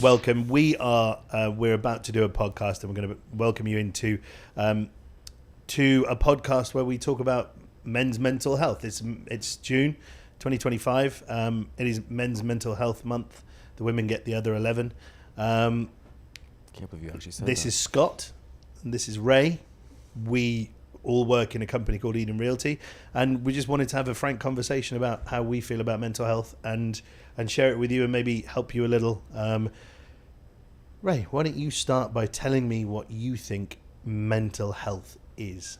Welcome. We're about to do a podcast, and we're going to welcome you into to a podcast where we talk about men's mental health. It's June 2025. It is Men's Mental Health Month. The women get the other 11. Can't believe you actually said This that. is Scott, and this is Ray. We all work in a company called Eden Realty, and we just wanted to have a frank conversation about how we feel about mental health and share it with you and maybe help you a little. Ray, why don't you start by telling me what you think mental health is?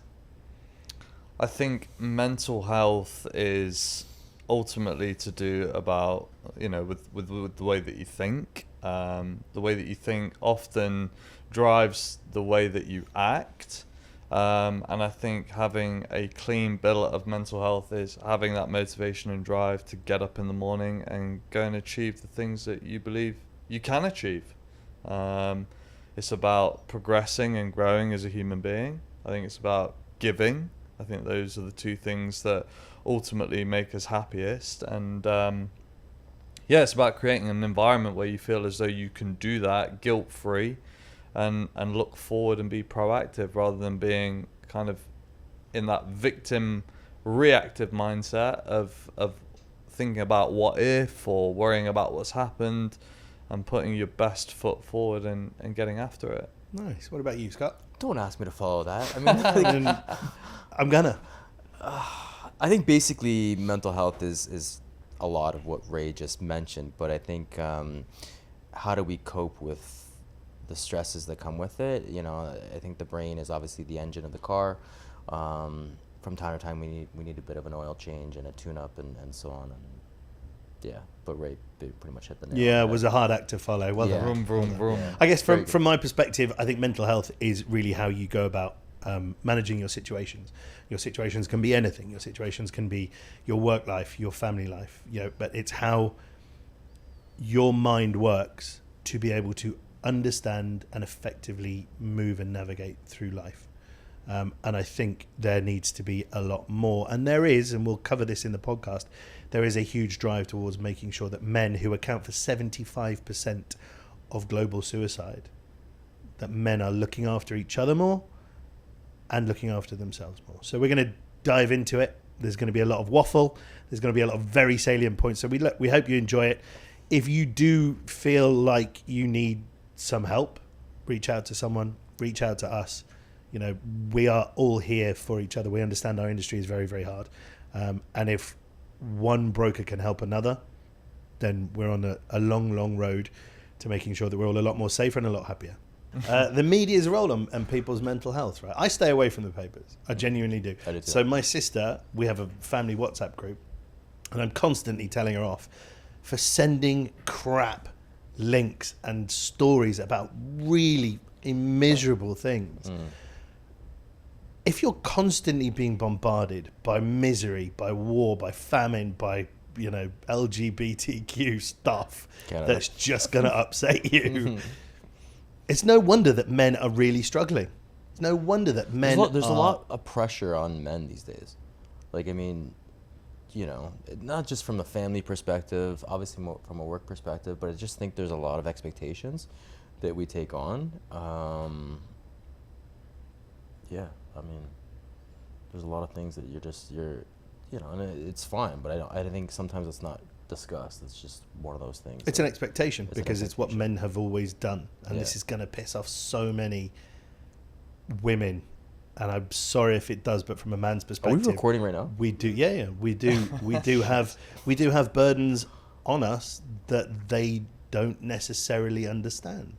I think mental health is ultimately to do about, with the way that you think. The way that you think often drives the way that you act. And I think having a clean bill of mental health is having that motivation and drive to get up in the morning and go and achieve the things that you believe you can achieve. It's about progressing and growing as a human being. I think it's about giving. I think those are the two things that ultimately make us happiest. And it's about creating an environment where you feel as though you can do that guilt-free and look forward and be proactive, rather than being kind of in that victim reactive mindset of thinking about what if, or worrying about what's happened, and putting your best foot forward and getting after it. Nice. What about you, Scott? Don't ask me to follow that. I mean, I'm gonna. I think basically mental health is a lot of what Ray just mentioned, but I think how do we cope with the stresses that come with it? I think the brain is obviously the engine of the car. From time to time, we need a bit of an oil change and a tune-up and so on. And yeah, but Ray pretty much hit the nail. Yeah, it was a hard act to follow. Well done. Vroom, vroom, vroom. Yeah. I guess from my perspective, I think mental health is really how you go about managing your situations. Your situations can be anything. Your situations can be your work life, your family life, but it's how your mind works to be able to understand and effectively move and navigate through life. And I think there needs to be a lot more. And there is, and we'll cover this in the podcast, there is a huge drive towards making sure that men, who account for 75% of global suicide, that men are looking after each other more and looking after themselves more. So we're going to dive into it. There's going to be a lot of waffle. There's going to be a lot of very salient points. So we hope you enjoy it. If you do feel like you need some help, reach out to someone, reach out to us. We are all here for each other. We understand our industry is very, very hard. And if one broker can help another, then we're on a long, long road to making sure that we're all a lot more safer and a lot happier. The media's role on people's mental health, right? I stay away from the papers. I genuinely do. I do too. So my sister, we have a family WhatsApp group, and I'm constantly telling her off for sending crap links and stories about really immeasurable things. If you're constantly being bombarded by misery, by war, by famine, by LGBTQ stuff that's just going to upset you, it's no wonder that men are really struggling. It's no wonder that men there's a lot of pressure on men these days. Not just from a family perspective, obviously from a work perspective, but I just think there's a lot of expectations that we take on. There's a lot of things that and it's fine, but I think sometimes it's not discussed. It's just one of those things. It's an expectation because it's what men have always done. And this is going to piss off so many women. And I'm sorry if it does, but from a man's perspective, Are we recording right now? We do. Yeah, we do. we do have burdens on us that they don't necessarily understand.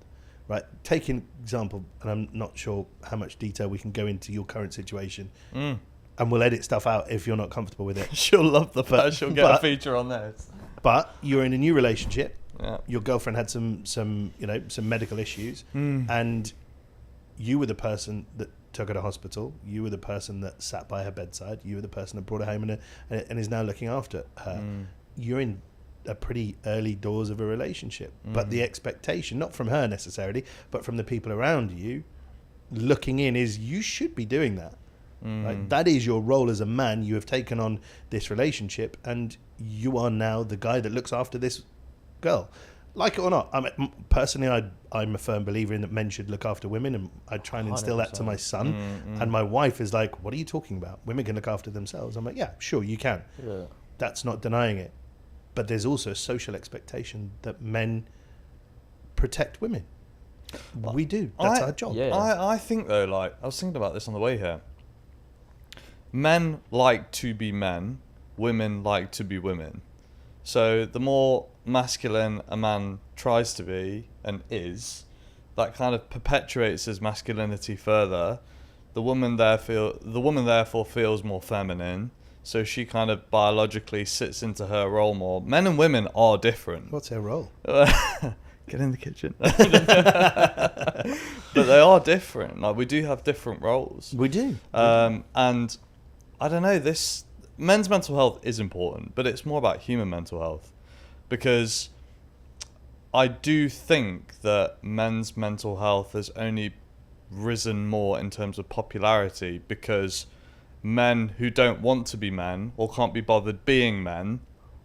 Right, take an example, and I'm not sure how much detail we can go into your current situation, and we'll edit stuff out if you're not comfortable with it. She'll love the fact she'll get a feature on this. But you're in a new relationship. Yeah. Your girlfriend had some medical issues, and you were the person that took her to hospital. You were the person that sat by her bedside. You were the person that brought her home and is now looking after her. You're in a pretty early doors of a relationship, but the expectation, not from her necessarily, but from the people around you looking in, is you should be doing that. Right? That is your role as a man. You have taken on this relationship, and you are now the guy that looks after this girl. Like it or not, personally, I'm a firm believer in that men should look after women, and I try and instill that to my son. And my wife is like, "What are you talking about? Women can look after themselves." I'm like, "Yeah, sure, you can. Yeah. That's not denying it." But there's also a social expectation that men protect women. We do. That's our job. Yeah. I think though, like I was thinking about this on the way here. Men like to be men, women like to be women. So the more masculine a man tries to be and is, that kind of perpetuates his masculinity further. The woman therefore feels more feminine, so she kind of biologically sits into her role more. Men and women are different. What's her role? Get in the kitchen. But they are different. Like, we do have different roles. We do. And I don't know, men's mental health is important, but it's more about human mental health, because I do think that men's mental health has only risen more in terms of popularity because men who don't want to be men or can't be bothered being men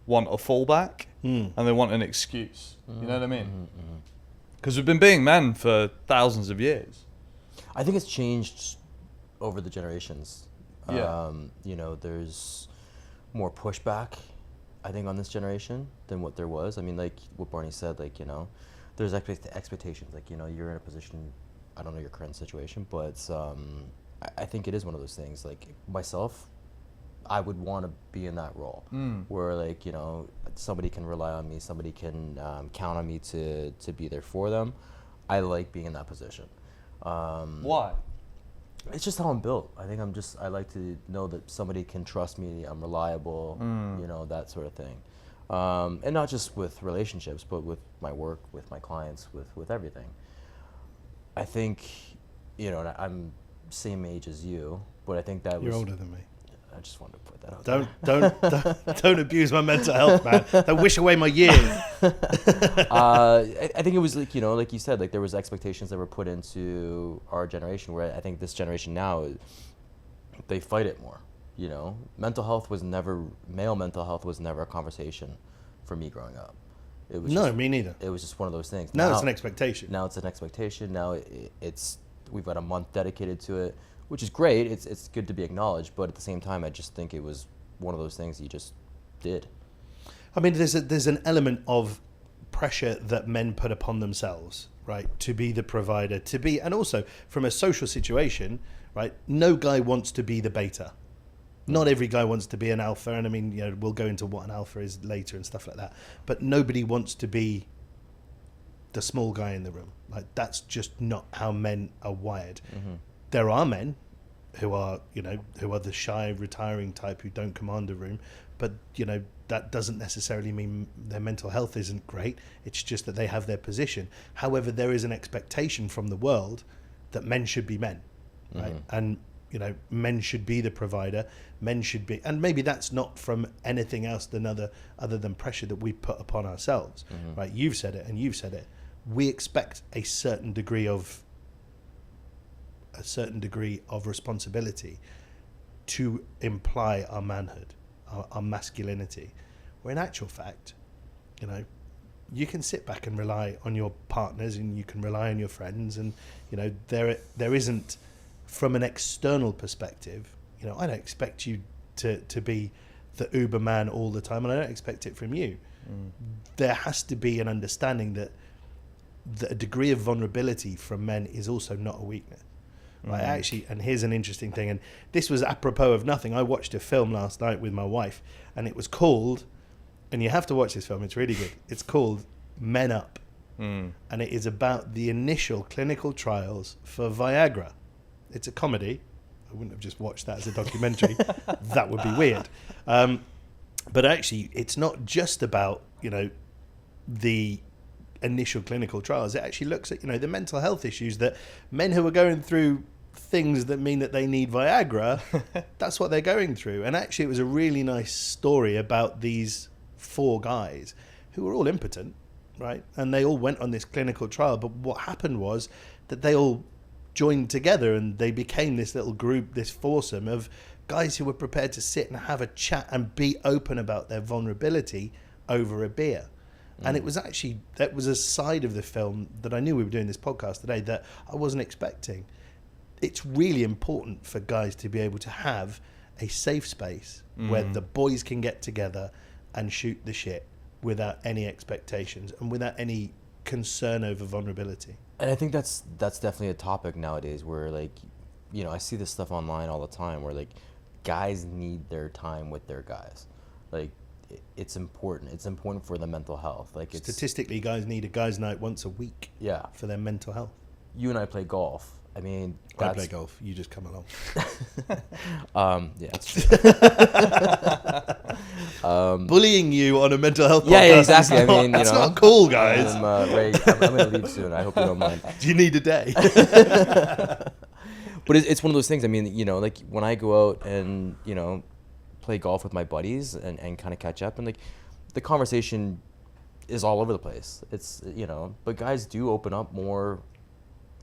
want a fallback and they want an excuse. You know what I mean? Because we've been being men for thousands of years. I think it's changed over the generations. Yeah. There's more pushback, I think, on this generation than what there was. I mean, like what Barney said, like, there's expectations. Like, you're in a position, I don't know your current situation, but I think it is one of those things. Like, myself, I would want to be in that role where, like, somebody can rely on me, somebody can count on me to be there for them. I like being in that position. Why? It's just how I'm built. I think I like to know that somebody can trust me, I'm reliable, that sort of thing. And not just with relationships, but with my work, with my clients, with everything. I think, I'm same age as you, but I think that You're older than me. I just wanted to put that out there. Don't abuse my mental health, man. Don't wish away my years. I think it was like, like you said, like there was expectations that were put into our generation, where I think this generation now, they fight it more. Male mental health was never a conversation for me growing up. It was me neither. It was just one of those things. Now it's an expectation. Now it's an expectation. Now we've got a month dedicated to it, which is great. It's good to be acknowledged, but at the same time, I just think it was one of those things you just did. I mean, there's an element of pressure that men put upon themselves, right, to be the provider, and also from a social situation, right. No guy wants to be the beta. Not every guy wants to be an alpha, and I mean, we'll go into what an alpha is later and stuff like that. But nobody wants to be the small guy in the room. Like, that's just not how men are wired. There are men who are the shy, retiring type who don't command a room, but that doesn't necessarily mean their mental health isn't great. It's just that they have their position. However, there is an expectation from the world that men should be men, right? And men should be the provider. Men should be, and maybe that's not from anything else other than pressure that we put upon ourselves, right? You've said it, and you've said it. We expect a certain degree of responsibility to imply our manhood, our masculinity, where in actual fact, you can sit back and rely on your partners, and you can rely on your friends, and there isn't, from an external perspective, I don't expect you to be the uber man all the time, and I don't expect it from you. There has to be an understanding that a degree of vulnerability from men is also not a weakness. Right, actually, and here's an interesting thing, and this was apropos of nothing. I watched a film last night with my wife, and it was called, and you have to watch this film, it's really good. It's called Men Up, and it is about the initial clinical trials for Viagra. It's a comedy. I wouldn't have just watched that as a documentary. That would be weird. But actually, it's not just about, the initial clinical trials. It actually looks at, the mental health issues that men who are going through things that mean that they need Viagra, that's what they're going through. And actually, it was a really nice story about these 4 guys who were all impotent, right? And they all went on this clinical trial. But what happened was that they all joined together and they became this little group, this foursome of guys who were prepared to sit and have a chat and be open about their vulnerability over a beer. And it was actually, that was a side of the film that I knew we were doing this podcast today that I wasn't expecting. It's really important for guys to be able to have a safe space where the boys can get together and shoot the shit without any expectations and without any concern over vulnerability. And I think that's definitely a topic nowadays where, like, you know, I see this stuff online all the time where, like, guys need their time with their guys. Like, it's important. It's important for the mental health. Like, it's, statistically, guys need a guys' night once a week. Yeah. For their mental health. You and I play golf. I mean, I play golf. You just come along. Yeah, that's true. Bullying you on a mental health podcast. Yeah, exactly. I mean, that's not cool, guys. Ray, I'm going to leave soon. I hope you don't mind. Do you need a day? But it's one of those things. I mean, you know, like when I go out and, you know, play golf with my buddies and kind of catch up, and like the conversation is all over the place. It's, you know, but guys do open up more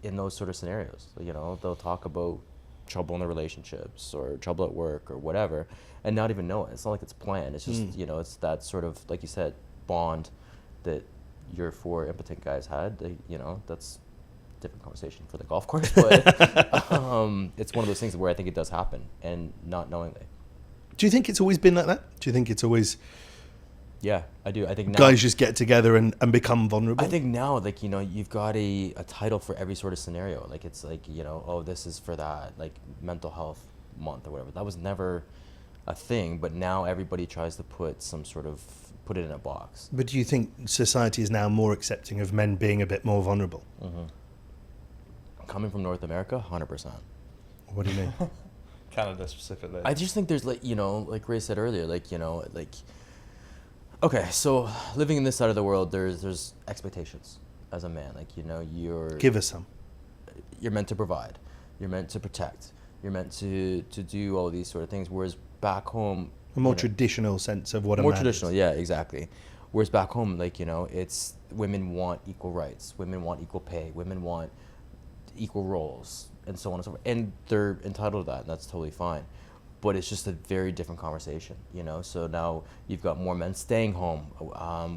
in those sort of scenarios. You know, they'll talk about trouble in their relationships or trouble at work or whatever and not even know it. It's not like it's planned. It's just, you know, it's that sort of, like you said, bond that your four impotent guys had. They, you know, that's a different conversation for the golf course, but it's one of those things where I think it does happen and not knowingly. Do you think it's always been like that? Do you think it's always... Yeah, I do. I think now, guys just get together and become vulnerable? I think now, like, you know, you've got a title for every sort of scenario. Like, it's like, you know, oh, this is for that, like, mental health month or whatever. That was never a thing, but now everybody tries to put it in a box. But do you think society is now more accepting of men being a bit more vulnerable? Mm-hmm. Coming from North America, 100%. What do you mean? Canada specifically. I just think there's, like, you know, like Ray said earlier, like, you know, like... Okay, so living in this side of the world, there's expectations as a man. Like, you know, Give us some. You're meant to provide. You're meant to protect. You're meant to do all these sort of things. Whereas back home, A more traditional sense of what a more man traditional, is. yeah, exactly. Whereas back home, like, you know, it's women want equal rights, women want equal pay, women want equal roles, and so on and so forth. And they're entitled to that, and that's totally fine. But it's just a very different conversation, you know? So now you've got more men staying home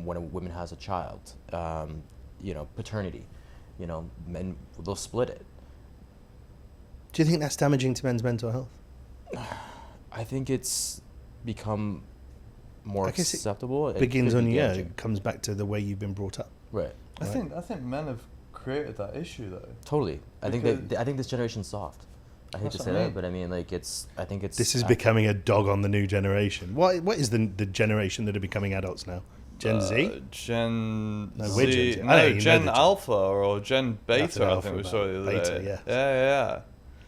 when a woman has a child, you know, paternity, you know, men, they'll split it. Do you think that's damaging to men's mental health? I think it's become more acceptable. It begins on you, yeah, it comes back to the way you've been brought up. Right. I think men have created that issue though. Totally. I think this generation's soft. I hate to say that, but I mean, like, I think it's... This is becoming a dog on the new generation. What is the generation that are becoming adults now? Gen Z? Gen No, Z. we're Gen Z. No, Gen Alpha or Gen Beta, I think we saw the other Beta, day. yeah. Yeah.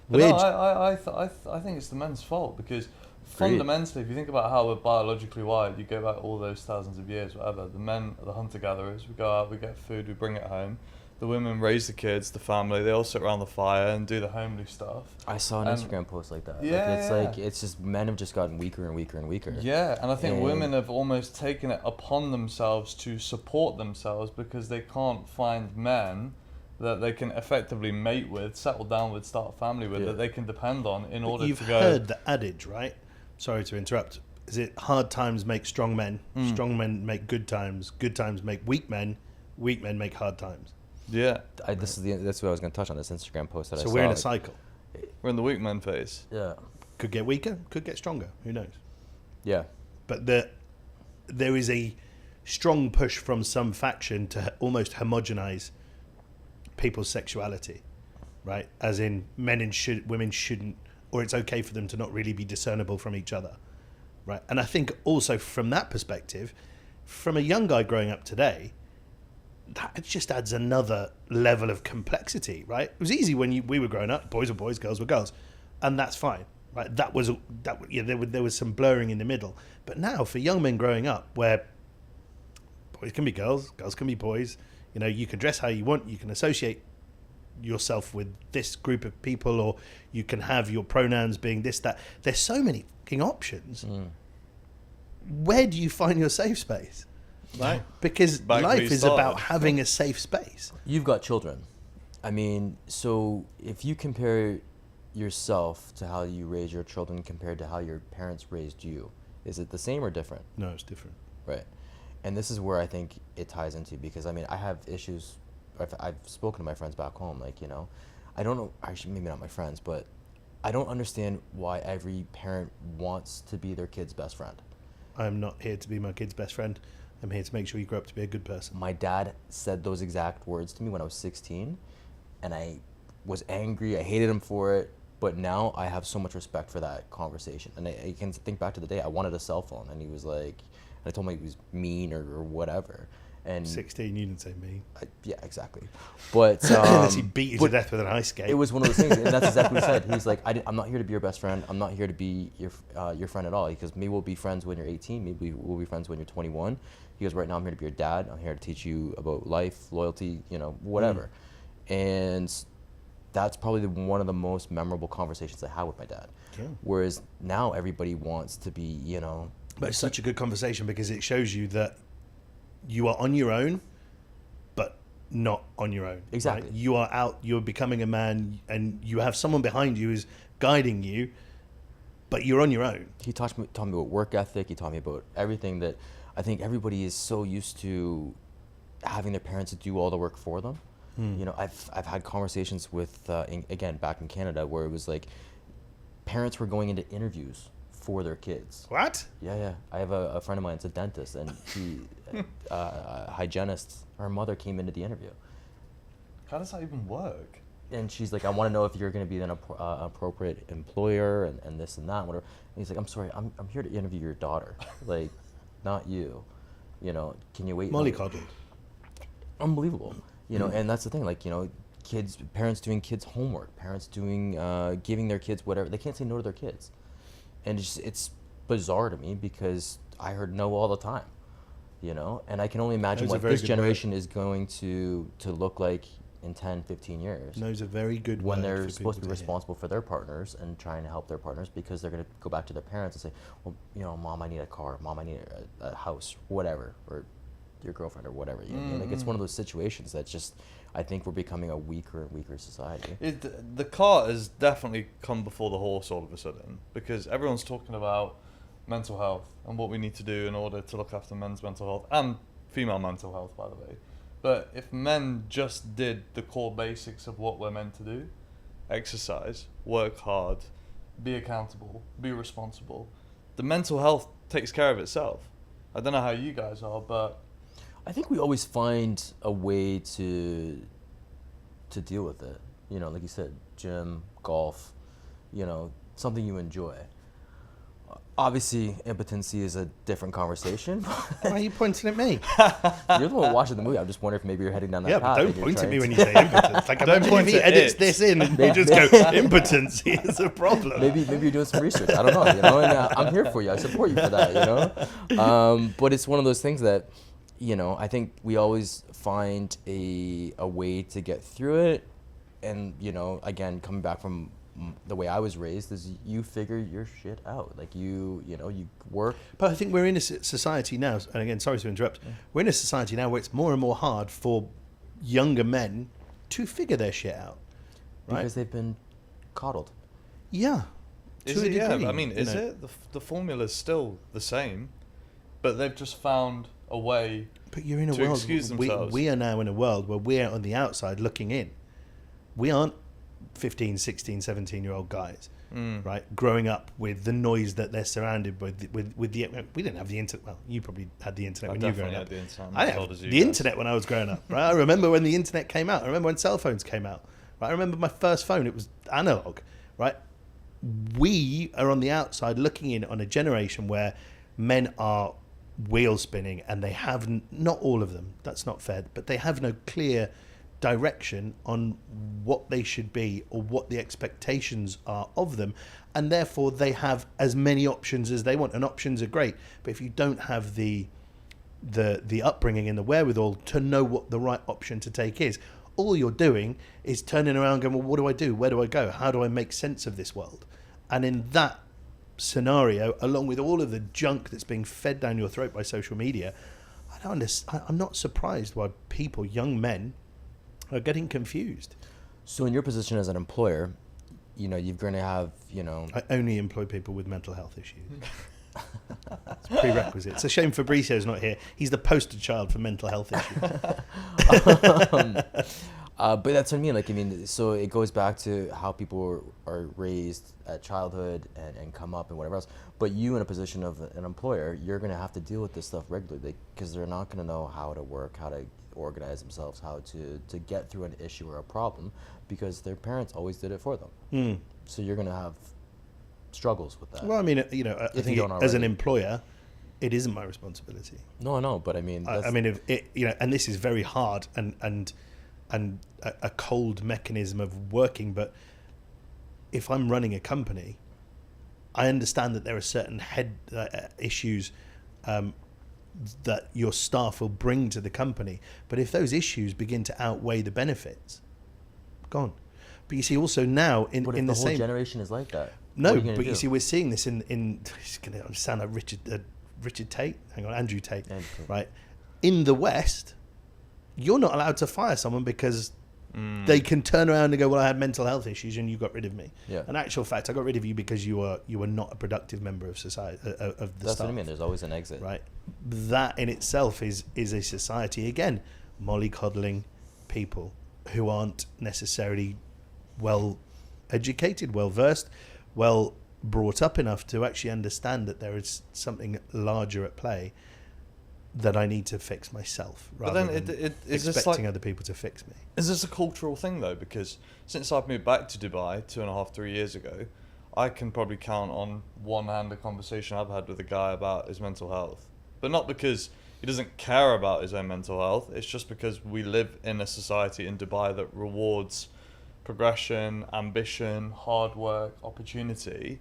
But Weird. no, I think it's the men's fault because fundamentally, if you think about how we're biologically wired, you go back all those thousands of years, whatever, the men are the hunter-gatherers. We go out, we get food, we bring it home. The women raise the kids, the family, they all sit around the fire and do the homely stuff. I saw an Instagram post like that. Yeah, like, it's just, men have just gotten weaker and weaker and weaker. Yeah, and I think women have almost taken it upon themselves to support themselves because they can't find men that they can effectively mate with, settle down with, start a family with, that they can depend on in order to go... You've heard the adage, right? Sorry to interrupt. Is it hard times make strong men, strong men make good times make weak men make hard times? Yeah. That's what I was going to touch on, this Instagram post that I saw. So we're in a cycle. We're in the weak man phase. Yeah. Could get weaker, could get stronger. Who knows? Yeah. But there is a strong push from some faction to almost homogenize people's sexuality, right? As in women shouldn't, or it's okay for them to not really be discernible from each other, right? And I think also from that perspective, from a young guy growing up today, that just adds another level of complexity, right? It was easy when we were growing up, boys were boys, girls were girls, and that's fine, right? There was some blurring in the middle. But now for young men growing up, where boys can be girls, girls can be boys, you know, you can dress how you want, you can associate yourself with this group of people, or you can have your pronouns being this, that. There's so many fucking options. Where do you find your safe space? Right? Because life is about having a safe space. You've got children. I mean, so if you compare yourself to how you raise your children compared to how your parents raised you, is it the same or different? No, it's different. Right. And this is where I think it ties into, because I mean, I have issues. I've spoken to my friends back home, like, you know, I don't know, actually maybe not my friends, but I don't understand why every parent wants to be their kid's best friend. I'm not here to be my kid's best friend. I'm here to make sure you grow up to be a good person. My dad said those exact words to me when I was 16, and I was angry. I hated him for it. But now I have so much respect for that conversation. And I can think back to the day I wanted a cell phone, and he was like, I told him he was mean or whatever. And 16, you didn't say mean. Yeah, exactly. But unless he beat you to death with an ice skate. It was one of those things, and that's exactly what he said. He's like, I'm not here to be your best friend. I'm not here to be your friend at all. Because maybe we'll be friends when you're 18. Maybe we'll be friends when you're 21. He goes, right now I'm here to be your dad. I'm here to teach you about life, loyalty, you know, whatever. And that's probably one of the most memorable conversations I had with my dad. Yeah. Whereas now everybody wants to be, you know. But it's such a good conversation because it shows you that you are on your own, but not on your own. Exactly. Right? You are out, you're becoming a man, and you have someone behind you who's guiding you, but you're on your own. He taught me about work ethic. He taught me about everything that I think everybody is so used to having their parents do all the work for them. You know, I've had conversations with, again, back in Canada, where it was like parents were going into interviews for their kids. What? Yeah. I have a friend of mine, it's a dentist, and he, a hygienist, her mother came into the interview. How does that even work? And she's like, I want to know if you're going to be an appropriate employer and this and that, whatever. And he's like, I'm sorry, I'm here to interview your daughter, like, not you. You know, can you wait? Mollycoddled. Unbelievable. You know, and that's the thing, like, you know, parents doing kids' homework, parents doing, giving their kids whatever. They can't say no to their kids. And it's bizarre to me because I heard no all the time, you know? And I can only imagine what this generation is going to look like in 10, 15 years. No's a very good word when they're supposed to be responsible for their partners and trying to help their partners, because they're going to go back to their parents and say, well, you know, Mom, I need a car. Mom, I need a house, whatever, or your girlfriend or whatever. You know? Like, it's one of those situations that just, I think we're becoming a weaker and weaker society. The cart has definitely come before the horse all of a sudden, because everyone's talking about mental health and what we need to do in order to look after men's mental health and female mental health, by the way. But if men just did the core basics of what we're meant to do, exercise, work hard, be accountable, be responsible, the mental health takes care of itself. I don't know how you guys are, but I think we always find a way to deal with it. You know, like you said, gym, golf, you know, something you enjoy. Obviously, impotency is a different conversation. Why are you pointing at me? You're the one watching the movie. I'm just wondering if maybe you're heading down that Yeah, path. but don't point at me when you say impotence. Like, Don't point if he at edits it. this in and you just go, impotency is a problem. Maybe you're doing some research. I don't know. You know, and I'm here for you. I support you for that. You know, but it's one of those things that, you know, I think we always find a way to get through it. And, you know, again, coming back from the way I was raised, is you figure your shit out. Like, you know, you work. But I think we're in a society now, and again, sorry to interrupt, we're in a society now where it's more and more hard for younger men to figure their shit out. Right? Because they've been coddled. Yeah. is it? Yeah, I mean, is it? The formula's still the same, but they've just found a way. But you're in a to world. excuse themselves. We are now in a world where we're on the outside looking in. We aren't 15, 16, 17-year-old guys, right? Growing up with the noise that they're surrounded with the. We didn't have the internet. Well, you probably had the internet when you were growing up. I had the internet when I was growing up. Right? I remember when the internet came out. I remember when cell phones came out. Right? I remember my first phone. It was analog. Right? We are on the outside looking in on a generation where men are wheel spinning, and they have not all of them. That's not fair, but they have no clear direction on what they should be or what the expectations are of them, and therefore they have as many options as they want. And options are great, but if you don't have the upbringing and the wherewithal to know what the right option to take is, all you're doing is turning around going, well, what do I do? Where do I go? How do I make sense of this world? And in that scenario, along with all of the junk that's being fed down your throat by social media, I'm not surprised why people, young men, are getting confused. So in your position as an employer, you know, you're going to have, you know... I only employ people with mental health issues. It's a prerequisite. It's a shame Fabrizio's not here. He's the poster child for mental health issues. But that's what I mean. Like, I mean, so it goes back to how people are raised at childhood and come up and whatever else. But you, in a position of an employer, you're going to have to deal with this stuff regularly because they're not going to know how to work, how to organize themselves, how to get through an issue or a problem because their parents always did it for them. So you're going to have struggles with that. Well, I mean, you know, I think as an employer, it isn't my responsibility. No, but I mean, I mean, if it, you know, and this is very hard and a cold mechanism of working. But if I'm running a company, I understand that there are certain issues that your staff will bring to the company. But if those issues begin to outweigh the benefits, gone. But you see, also now in the whole same generation is like that. No, but you see, we're seeing this in it's going to sound like Richard Tate. Andrew Tate, right? In the West, you're not allowed to fire someone because they can turn around and go, "Well, I had mental health issues, and you got rid of me." Yeah. In actual fact, I got rid of you because you were not a productive member of society of the That's staff. what I mean. There's always an exit, Right? That in itself is a society again, mollycoddling people who aren't necessarily well educated, well versed, well brought up enough to actually understand that there is something larger at play that I need to fix myself rather than expecting other people to fix me. Is this a cultural thing though? Because since I've moved back to Dubai 2.5-3 years ago, I can probably count on one hand a conversation I've had with a guy about his mental health. But not because he doesn't care about his own mental health, it's just because we live in a society in Dubai that rewards progression, ambition, hard work, opportunity,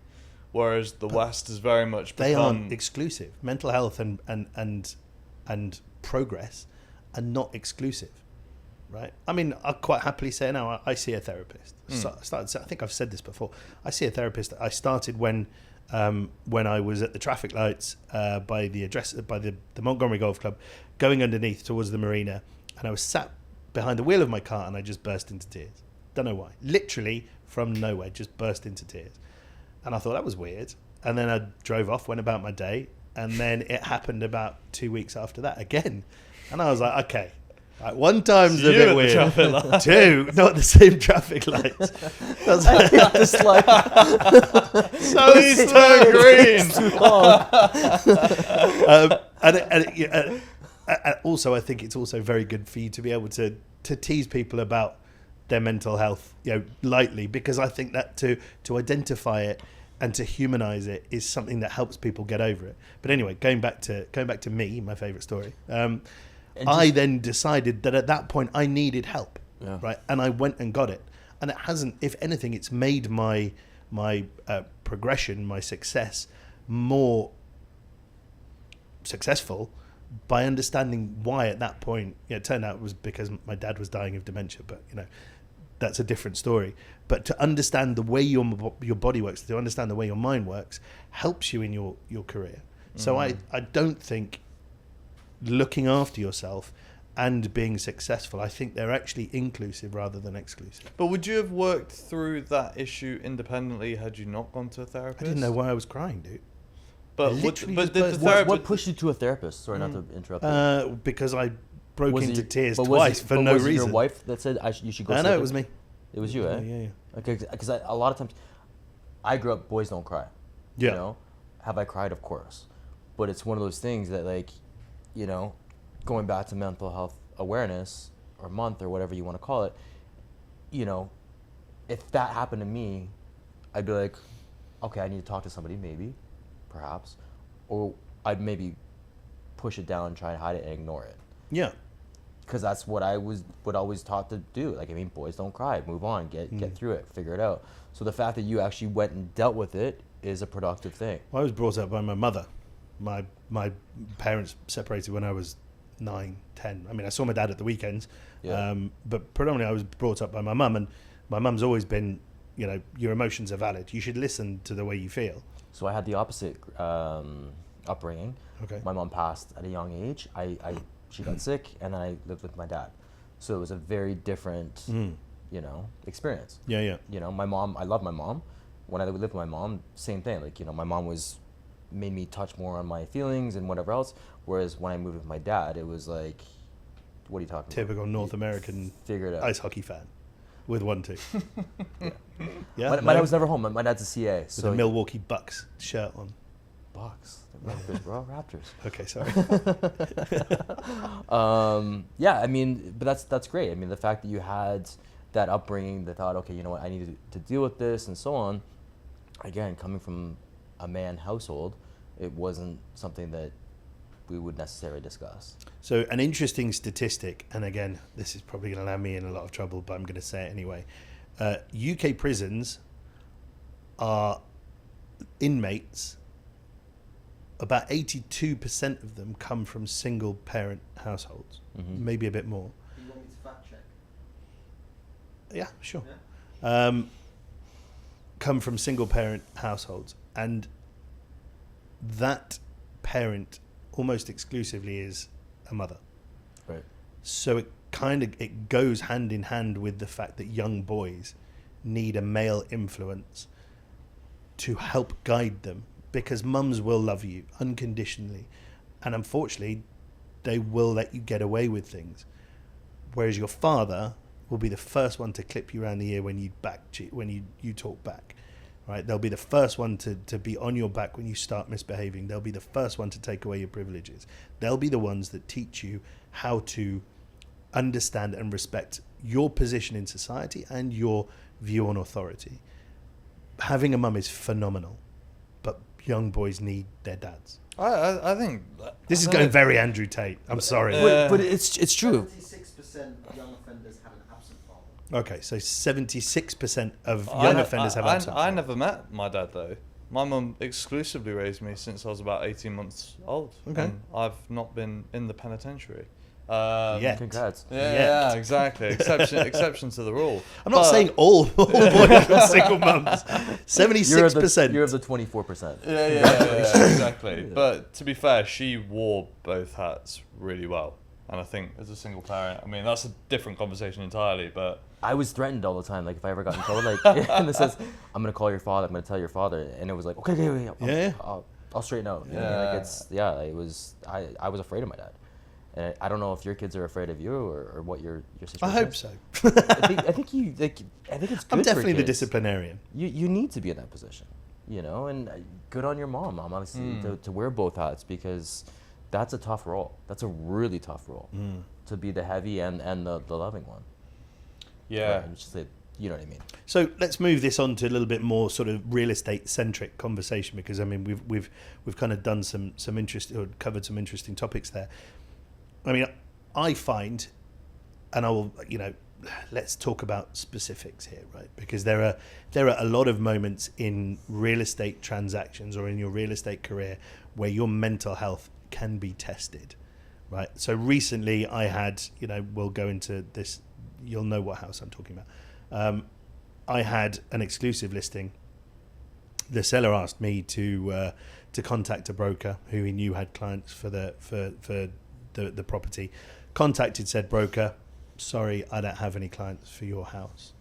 whereas the West is very much become... They aren't exclusive. Mental health and progress are not exclusive, right? I mean, I'll quite happily say now I see a therapist. So I think I've said this before. I see a therapist. I started when I was at the traffic lights by the Montgomery Golf Club, going underneath towards the marina, and I was sat behind the wheel of my car and I just burst into tears. Don't know why. Literally from nowhere, just burst into tears. And I thought that was weird. And then I drove off, went about my day, and then it happened about 2 weeks after that again. And I was like, okay, right, one time's a bit weird. Two, not the same traffic lights. That's like, so green. And also, I think it's also very good for you to be able to tease people about their mental health, you know, lightly, because I think that to identify it and to humanize it is something that helps people get over it. But anyway, going back to me, my favorite story. I then decided that at that point I needed help, right? And I went and got it. And it hasn't, if anything, it's made my progression, my success, more successful by understanding why at that point. You know, it turned out it was because my dad was dying of dementia, but you know, that's a different story. But to understand the way your body works, to understand the way your mind works, helps you in your career. So I don't think looking after yourself and being successful, I think they're actually inclusive rather than exclusive. But would you have worked through that issue independently had you not gone to a therapist? I didn't know why I was crying, dude. But what pushed you to a therapist? Sorry, not to interrupt. Because I broke into tears twice for no reason. Was it your wife that said you should go? No, it was me. It was you, eh? Yeah. Okay, because a lot of times, I grew up, boys don't cry. Yeah. You know, have I cried? Of course, but it's one of those things that, like, you know, going back to mental health awareness or month or whatever you want to call it, you know, if that happened to me, I'd be like, okay, I need to talk to somebody, maybe, perhaps, or I'd maybe push it down, try and hide it and ignore it. Yeah. Because that's what I was always taught to do. Like, I mean, boys don't cry, move on, get through it, figure it out. So the fact that you actually went and dealt with it is a productive thing. Well, I was brought up by my mother. My parents separated when I was 9, 10. I mean, I saw my dad at the weekends, but predominantly I was brought up by my mum, and my mum's always been, you know, your emotions are valid. You should listen to the way you feel. So I had the opposite upbringing. Okay. My mom passed at a young age. She got sick, and then I lived with my dad. So it was a very different experience. Yeah. My mom, I love my mom. When I lived with my mom, same thing. Like, my mom made me touch more on my feelings and whatever else. Whereas when I moved with my dad, it was like, what are you talking Typical about? North American figure it out. ice hockey fan with 1-2. Yeah. My dad was never home. My dad's a CA. With So a Milwaukee Bucks shirt on. Bucks. They're Raptors, bro. Raptors. Okay, sorry. Yeah, I mean, but that's great. I mean, the fact that you had that upbringing, the thought, okay, you know what, I need to deal with this and so on. Again, coming from a man household, it wasn't something that we would necessarily discuss. So an interesting statistic, and again, this is probably going to land me in a lot of trouble, but I'm going to say it anyway. UK prisons are inmates. About 82% of them come from single parent households, maybe a bit more. You want me to fact check? Yeah, sure. Yeah. Come from single parent households, and that parent almost exclusively is a mother. Right. So it goes hand in hand with the fact that young boys need a male influence to help guide them, because mums will love you unconditionally, and unfortunately they will let you get away with things, whereas your father will be the first one to clip you around the ear when you talk back, right? They'll be the first one to be on your back when you start misbehaving. They'll be the first one to take away your privileges. They'll be the ones that teach you how to understand and respect your position in society and your view on authority. Having a mum is phenomenal, but young boys need their dads. I think This is going very Andrew Tate. I'm sorry. But it's true. 76% of young offenders have an absent father. Okay, so 76% of young offenders have absent I fathers. never met my dad though. My mum exclusively raised me since I was about 18 months old. Okay. And I've not been in the penitentiary. Yet. Congrats. Yeah, exactly. Exception to the rule. I'm not saying all boys are single mums. 76%. You're of the 24%. Yeah, exactly. But to be fair, she wore both hats really well. And I think as a single parent, I mean, that's a different conversation entirely, but... I was threatened all the time. Like, if I ever got in trouble, like, and it says, I'm going to call your father, I'm going to tell your father. And it was like, okay. Yeah. I'll straighten out. You know what I mean? Like, I was afraid of my dad. And I don't know if your kids are afraid of you or what your situation I hope is. so. I think it's good I'm definitely for the kids. disciplinarian. You need to be in that position, and good on your mom, honestly, to wear both hats, because that's a tough role. That's a really tough role, to be the heavy and the loving one. Yeah. Right? Just say, you know what I mean? So let's move this on to a little bit more sort of real estate centric conversation, because I mean we've kind of done some covered some interesting topics there. I mean, I find, and I will, let's talk about specifics here, right? Because there are a lot of moments in real estate transactions or in your real estate career where your mental health can be tested, right? So recently I had, we'll go into this, you'll know what house I'm talking about. I had an exclusive listing. The seller asked me to contact a broker who he knew had clients for the property. Contacted said broker, sorry, I don't have any clients for your house.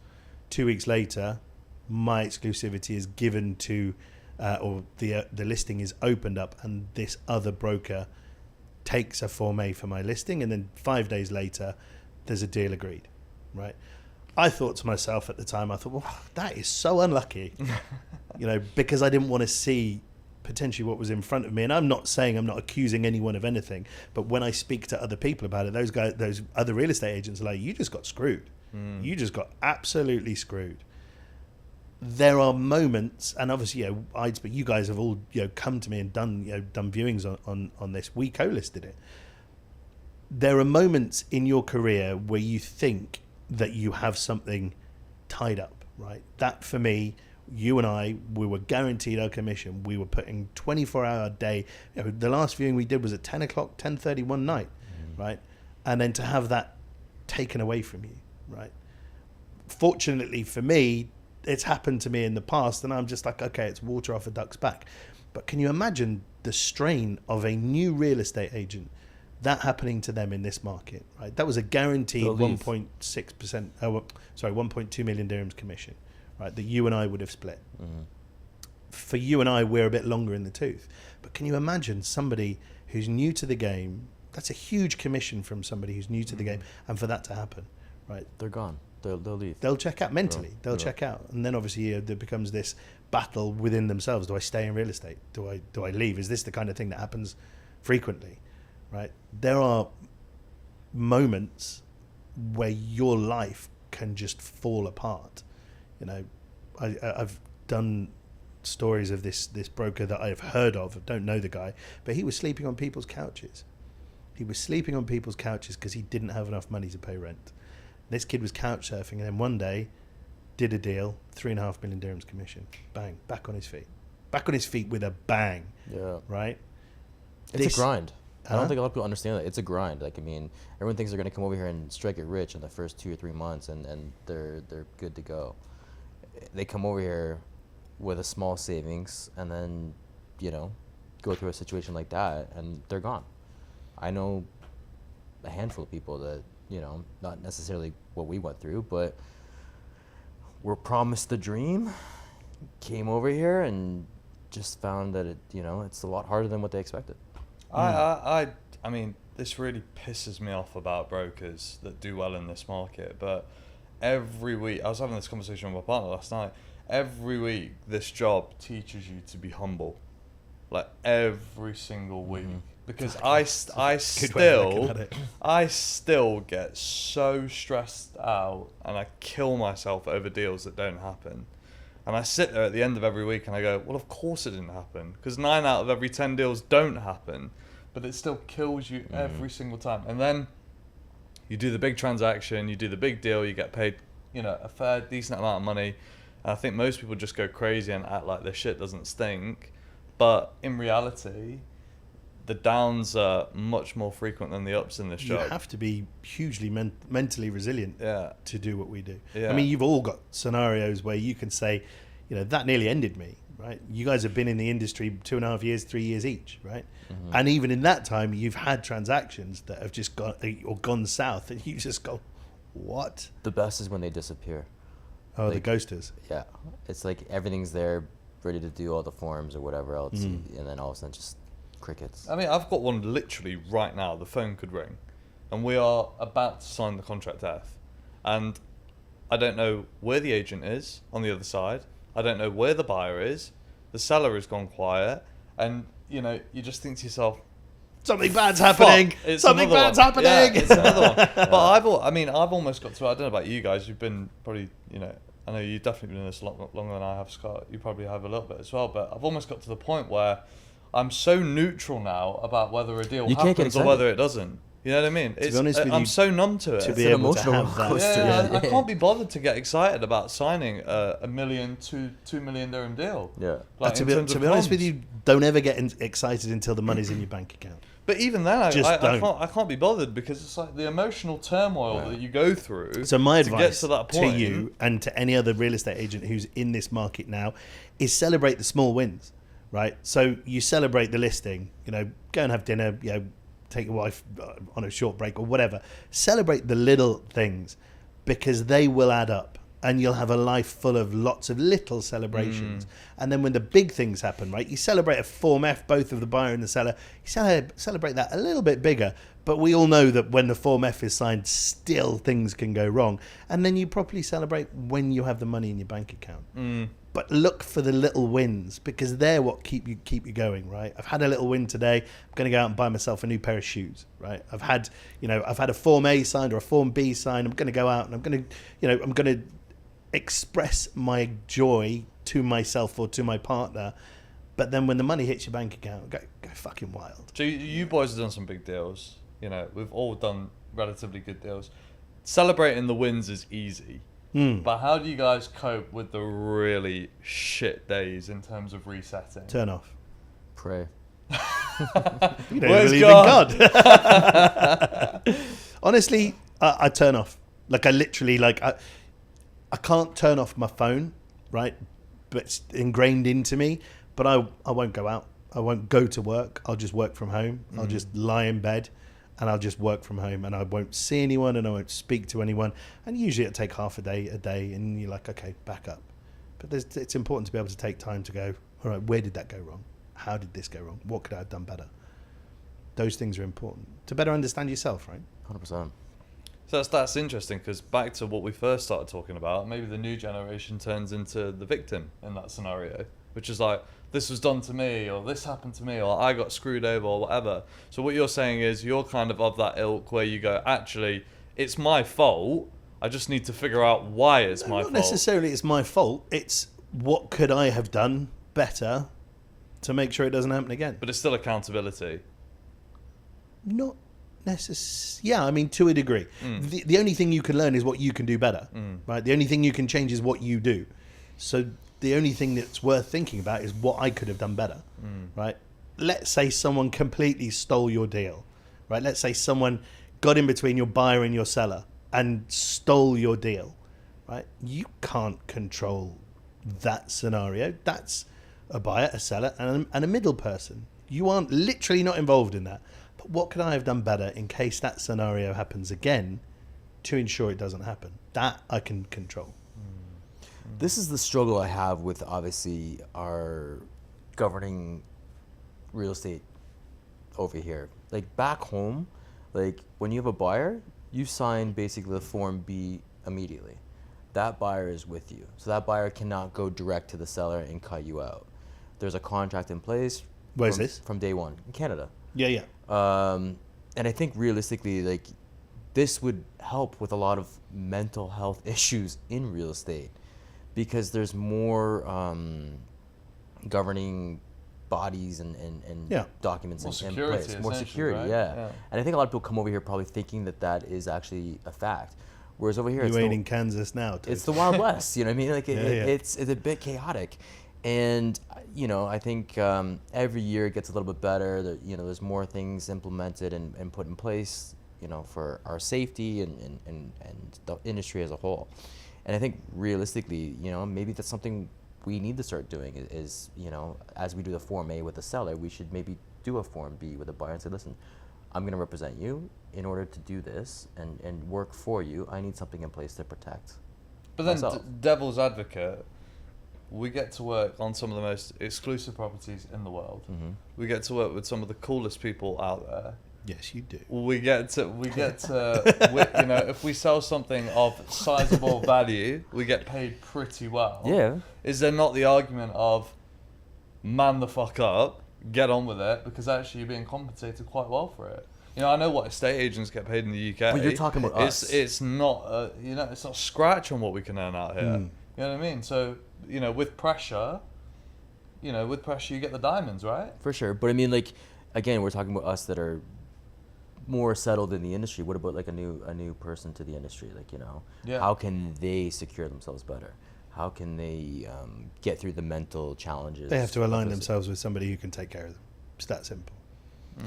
2 weeks later, my exclusivity is given to, or the listing is opened up, and this other broker takes a Form A for my listing, and then 5 days later, there's a deal agreed, right? I thought to myself at the time, well, that is so unlucky, because I didn't want to see potentially what was in front of me. And I'm not accusing anyone of anything, but when I speak to other people about it, those other real estate agents are like, you just got screwed. You just got absolutely screwed. There are moments, and obviously, you guys have all, come to me and done viewings on this. We co-listed it. There are moments in your career where you think that you have something tied up, right? That for me, you and we were guaranteed our commission. We were putting 24-hour day. The last viewing we did was at 10 o'clock, 10:30 one night, right? And then to have that taken away from you, right? Fortunately for me, it's happened to me in the past, and I'm just like, okay, it's water off a duck's back. But can you imagine the strain of a new real estate agent that happening to them in this market, right? That was a guaranteed They'll leave. 1.6%, 1.2 million dirhams commission, right? That you and I would have split. Mm-hmm. For you and I, we're a bit longer in the tooth. But can you imagine somebody who's new to the game? That's a huge commission from somebody who's new to the game, and for that to happen, right? They're gone. They'll leave. They'll check out mentally. Yeah. They'll Yeah. check out, and then obviously there becomes this battle within themselves. Do I stay in real estate? Do I leave? Is this the kind of thing that happens frequently, right? There are moments where your life can just fall apart. You know, I've done stories of this broker that I've heard of. I don't know the guy, but he was sleeping on people's couches. He was sleeping on people's couches because he didn't have enough money to pay rent. This kid was couch surfing, and then one day did a deal, 3.5 million dirhams commission. Bang, back on his feet. Back on his feet with a bang. Yeah. Right? It's a grind. I Huh? don't think a lot of people understand that. It's a grind. Like, I mean, everyone thinks they're going to come over here and strike it rich in the first 2 or 3 months, and they're good to go. They come over here with a small savings, and then, you know, go through a situation like that, and they're gone. I know a handful of people that, you know, not necessarily what we went through, but were promised the dream, came over here, and just found that it, you know, it's a lot harder than what they expected. I mean, this really pisses me off about brokers that do well in this market. But every week, I was having this conversation with my partner last night. Every week, this job teaches you to be humble, like every single week. Mhm. Because I still get so stressed out, and I kill myself over deals that don't happen. And I sit there at the end of every week and I go, well, of course it didn't happen, because 9 out of every 10 deals don't happen, but it still kills you every single time. And then you do the big transaction, you do the big deal, you get paid, you know, a fair, decent amount of money. And I think most people just go crazy and act like their shit doesn't stink. But in reality, the downs are much more frequent than the ups in this job. You have to be hugely mentally resilient to do what we do. Yeah. I mean, you've all got scenarios where you can say, you know, that nearly ended me, right? You guys have been in the industry 2.5 years, 3 years each, right? Mm-hmm. And even in that time, you've had transactions that have just gone south, and you just go, what? The best is when they disappear. Oh, the Like- ghosters. Yeah. It's like everything's there, ready to do all the forms or whatever else, and then all of a sudden just crickets. I mean, I've got one literally right now. The phone could ring, and we are about to sign the contract F. And I don't know where the agent is on the other side. I don't know where the buyer is. The seller has gone quiet, and you know, you just think to yourself, Something bad's happening. "Fuck, it's Something another bad's one." happening. Yeah, it's another one. But I've almost got to. I don't know about you guys. You've been probably, you know, I know you've definitely been in this a lot longer than I have, Scott. You probably have a little bit as well. But I've almost got to the point where I'm so neutral now about whether a deal You can't get happens or excited. whether it doesn't. You know what I mean? be honest with I'm you, so numb to it. to be an able to emotional have that. coaster. I can't be bothered to get excited about signing a million, 2 million dirham deal. Yeah. Like, to in be terms of honest with comms. you, don't ever get excited until the money's in your bank account. But even then, Just don't. I can't be bothered, because it's like the emotional turmoil that you go through. So my to get advice to that to point, you and to any other real estate agent who's in this market now is celebrate the small wins, right? So you celebrate the listing, you know, go and have dinner, you know, take your wife on a short break or whatever. Celebrate the little things, because they will add up, and you'll have a life full of lots of little celebrations. And then when the big things happen, right, you celebrate a Form F, both of the buyer and the seller, you celebrate that a little bit bigger. But we all know that when the Form F is signed, still things can go wrong. And then you properly celebrate when you have the money in your bank account. But look for the little wins, because they're what keep you going, right? I've had a little win today. I'm going to go out and buy myself a new pair of shoes, right? I've had a Form A signed or a Form B signed. I'm going to go out and I'm going to express my joy to myself or to my partner. But then when the money hits your bank account, go fucking wild. So you boys have done some big deals. You know, we've all done relatively good deals. Celebrating the wins is easy. But how do you guys cope with the really shit days in terms of resetting? Turn off. Pray. You don't Where's believe God? in God. Honestly, I turn off. Like I literally, I can't turn off my phone, right? But it's ingrained into me. But I won't go out. I won't go to work. I'll just work from home. I'll just lie in bed. and I'll just work from home, and I won't see anyone, and I won't speak to anyone. And usually it'll take half a day, and you're like, okay, back up. But it's important to be able to take time to go, all right, where did that go wrong? How did this go wrong? What could I have done better? Those things are important to better understand yourself, right? 100%. So that's interesting, because back to what we first started talking about, maybe the new generation turns into the victim in that scenario, which is like, this was done to me, or this happened to me, or I got screwed over, or whatever. So what you're saying is you're kind of that ilk where you go, actually, it's my fault. I just need to figure out why it's my fault. Not necessarily it's my fault. It's what could I have done better to make sure it doesn't happen again. But it's still accountability. Not yeah, I mean, to a degree. The only thing you can learn is what you can do better, right? The only thing you can change is what you do. So the only thing that's worth thinking about is what I could have done better, right? Let's say someone completely stole your deal, right? Let's say someone got in between your buyer and your seller and stole your deal, right? You can't control that scenario. That's a buyer, a seller, and a middle person. You aren't literally not involved in that. But what could I have done better in case that scenario happens again to ensure it doesn't happen? That I can control. This is the struggle I have with, obviously, our governing real estate over here. Like, back home, like, when you have a buyer, you sign basically the Form B immediately. That buyer is with you. So that buyer cannot go direct to the seller and cut you out. There's a contract in place. Where's this? From day one. In Canada. Yeah. And I think realistically, like, this would help with a lot of mental health issues in real estate, because there's more governing bodies and documents in place. More security, right? yeah. And I think a lot of people come over here probably thinking that is actually a fact. Whereas over here, you ain't in Kansas now. It's the Wild West, you know what I mean? Like, it's a bit chaotic. And, you know, I think every year it gets a little bit better. There's more things implemented and put in place, you know, for our safety and the industry as a whole. And I think realistically, you know, maybe that's something we need to start doing is, you know, as we do the Form A with the seller, we should maybe do a Form B with the buyer and say, listen, I'm going to represent you. In order to do this and work for you, I need something in place to protect But then, myself. devil's advocate, we get to work on some of the most exclusive properties in the world. Mm-hmm. We get to work with some of the coolest people out there. Yes, you do. We get to, you know, if we sell something of sizable value, we get paid pretty well. Yeah. Is there not the argument of, man the fuck up, get on with it, because actually you're being compensated quite well for it? You know, I know what estate agents get paid in the UK. But you're talking about us. It's not, you know, it's not scratch on what we can earn out here. You know what I mean? So, you know, with pressure, you get the diamonds, right? For sure. But I mean, like, again, we're talking about us that are more settled in the industry. What about like a new person to the industry? Like, you know, how can they secure themselves better? How can they get through the mental challenges? They have to align themselves with somebody who can take care of them. It's that simple.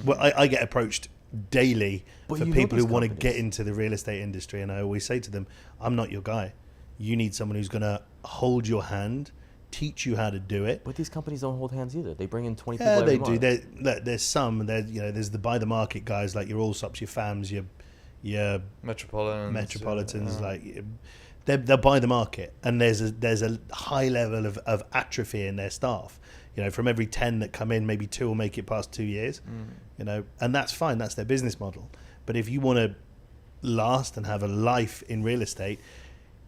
Well, I get approached daily for people who want to get into the real estate industry, and I always say to them, I'm not your guy. You need someone who's going to hold your hand, teach you how to do it. But these companies don't hold hands either. They bring in 20 people every month. Yeah, they do. There's some. You know, there's the by the market guys like your Allsops, your FAMs, your Metropolitans. Like they'll buy the market, and there's a high level of atrophy in their staff. You know, from every 10 that come in, maybe 2 will make it past 2 years. You know, and that's fine. That's their business model. But if you want to last and have a life in real estate,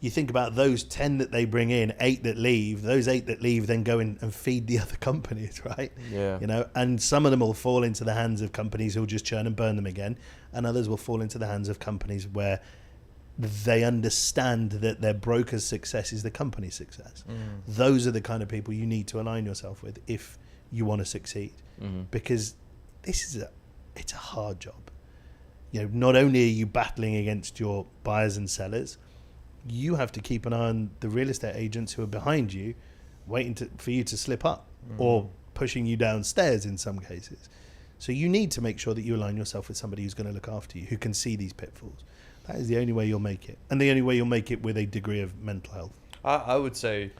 you think about those 10 that they bring in, 8 that leave. Those 8 that leave then go in and feed the other companies, right? Yeah. You know, and some of them will fall into the hands of companies who'll just churn and burn them again, and others will fall into the hands of companies where they understand that their broker's success is the company's success. Those are the kind of people you need to align yourself with if you want to succeed, because this is it's a hard job. You know, not only are you battling against your buyers and sellers, you have to keep an eye on the real estate agents who are behind you, waiting for you to slip up or pushing you downstairs in some cases. So you need to make sure that you align yourself with somebody who's going to look after you, who can see these pitfalls. That is the only way you'll make it. And the only way you'll make it with a degree of mental health. I would say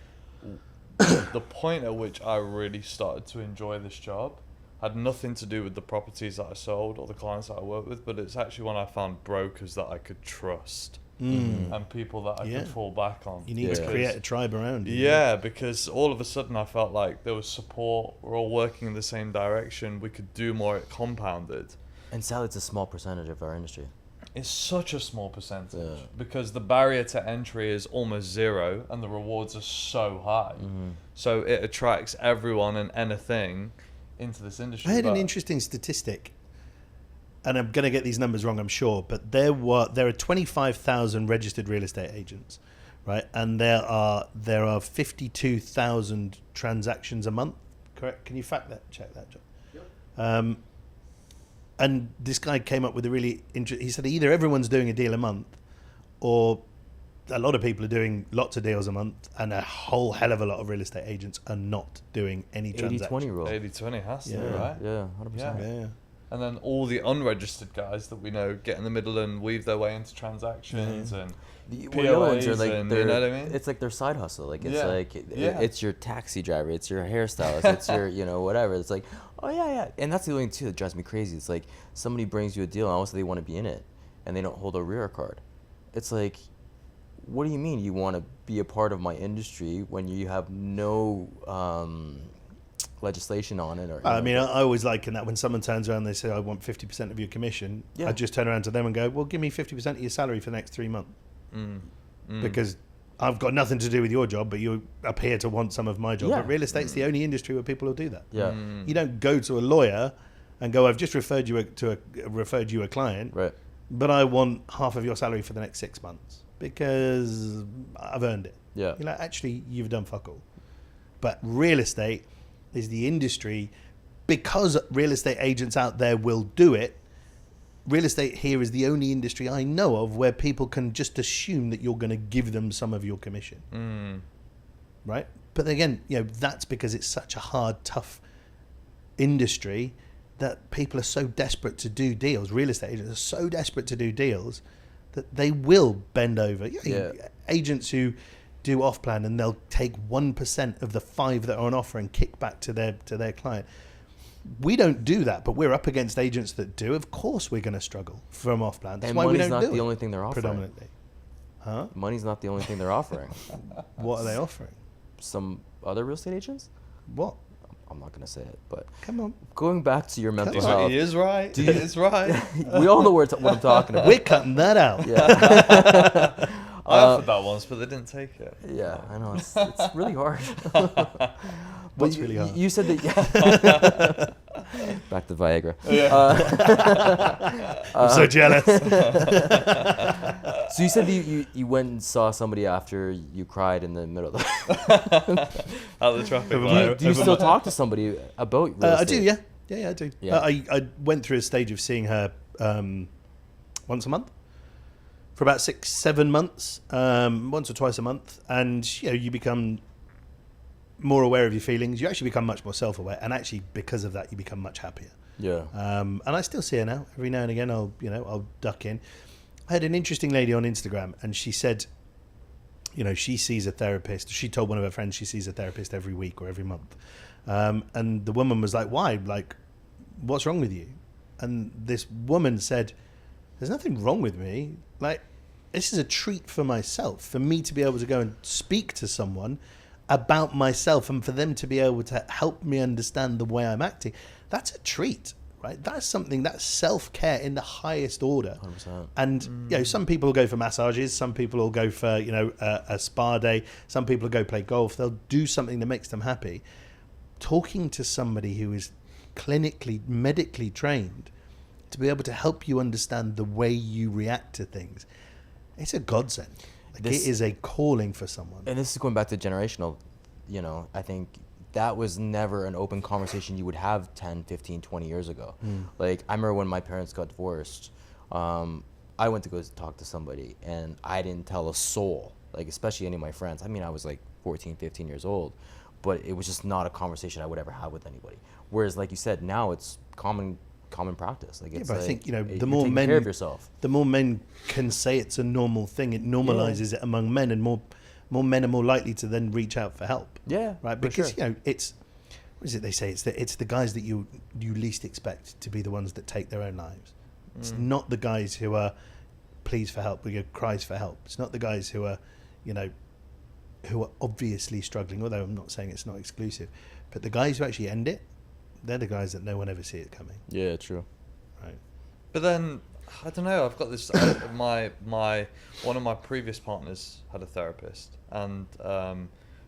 the point at which I really started to enjoy this job had nothing to do with the properties that I sold or the clients that I worked with, but it's actually when I found brokers that I could trust and people that I could fall back on. You need to create a tribe around you. Yeah, because all of a sudden I felt like there was support. We're all working in the same direction. We could do more. It compounded. And sadly, it's a small percentage of our industry. It's such a small percentage because the barrier to entry is almost zero and the rewards are so high. So it attracts everyone and anything into this industry. I had an interesting statistic, and I'm going to get these numbers wrong, I'm sure, but there are 25,000 registered real estate agents, right? And there are 52,000 transactions a month. Correct? Can you check that, John? Yep. And this guy came up with a really interesting... He said either everyone's doing a deal a month, or a lot of people are doing lots of deals a month, and a whole hell of a lot of real estate agents are not doing any transactions. 80-20 rule. 80-20 has to be, right? Yeah, 100%. Yeah. And then all the unregistered guys that we know get in the middle and weave their way into transactions and The other ones are POAs like, and, you know what I mean? it's like their side hustle. Like it's Yeah. like Yeah. it's your taxi driver, it's your hairstylist, it's your whatever. It's like, oh yeah. And that's the only thing too that drives me crazy. It's like somebody brings you a deal and also they want to be in it, and they don't hold a rear card. It's like, what do you mean you want to be a part of my industry when you have no legislation on it? Or I mean, I always liken that when someone turns around and they say, I want 50% of your commission. Yeah. I just turn around to them and go, well, give me 50% of your salary for the next 3 months. Because I've got nothing to do with your job, but you appear to want some of my job. Yeah. But real estate's the only industry where people will do that. Yeah. You don't go to a lawyer and go, I've just referred you a client, Right. but I want half of your salary for the next 6 months because I've earned it. Yeah. You're like, actually, you've done fuck all. But real estate is the industry, because real estate agents out there will do it. Real estate here is the only industry I know of where people can just assume that you're going to give them some of your commission. Right? But again, that's because it's such a hard, tough industry that people are so desperate to do deals. Real estate agents are so desperate to do deals that they will bend over. Agents who do off plan and they'll take 1% of the 5 that are on offer and kick back to their client. We don't do that, but we're up against agents that do. Of course we're going to struggle from off plan. That's And why we money's don't not do the it only thing they're offering. predominantly. Huh? Money's not the only thing they're offering. What are they offering? Some other real estate agents? What? I'm not going to say it, but Come on. going back to your mental He health. is right. He is right. We all know what I'm talking about. We're cutting that out. Yeah. I offered that once, but they didn't take it. Yeah, I know. It's really hard. What's really hard? You said that. Back to Viagra. I'm so jealous. So you said that you went and saw somebody after you cried in the middle of the... Out of the traffic Do you- light. Do you still talk to somebody about real I estate? do, yeah. Yeah, I do. Yeah. I went through a stage of seeing her once a month for about 6-7 months, once or twice a month, and you become more aware of your feelings. You actually become much more self-aware, and actually because of that, you become much happier. Yeah. And I still see her now. Every now and again, I'll duck in. I had an interesting lady on Instagram, and she said, she sees a therapist. She told one of her friends she sees a therapist every week or every month. And the woman was like, why? Like, what's wrong with you? And this woman said, there's nothing wrong with me. Like, this is a treat for myself, for me to be able to go and speak to someone about myself and for them to be able to help me understand the way I'm acting. That's a treat, right? That's something, that's self-care in the highest order. 100%. And, some people will go for massages. Some people will go for, a spa day. Some people will go play golf. They'll do something that makes them happy. Talking to somebody who is clinically, medically trained to be able to help you understand the way you react to things, it's a godsend. Like, it is a calling for someone. And this is going back to generational, I think that was never an open conversation you would have 10, 15, 20 years ago. Like, I remember when my parents got divorced, I went to go talk to somebody and I didn't tell a soul, like, especially any of my friends. I mean, I was like 14, 15 years old, but it was just not a conversation I would ever have with anybody. Whereas, like you said, now it's common practice. Like, it's but I like, think, the you're more taking men, care of yourself. the more men can say it's a normal thing, it normalizes it among men, and more men are more likely to then reach out for help. Yeah, Right. for Because, sure. it's what is it they say? It's the guys that you least expect to be the ones that take their own lives. It's not the guys who are pleas for help, who cries for help. It's not the guys who are, who are obviously struggling, although I'm not saying it's not exclusive. But the guys who actually end it, they're the guys that no one ever see it coming. Yeah, true. Right. But then, I don't know, I've got this, one of my previous partners had a therapist, and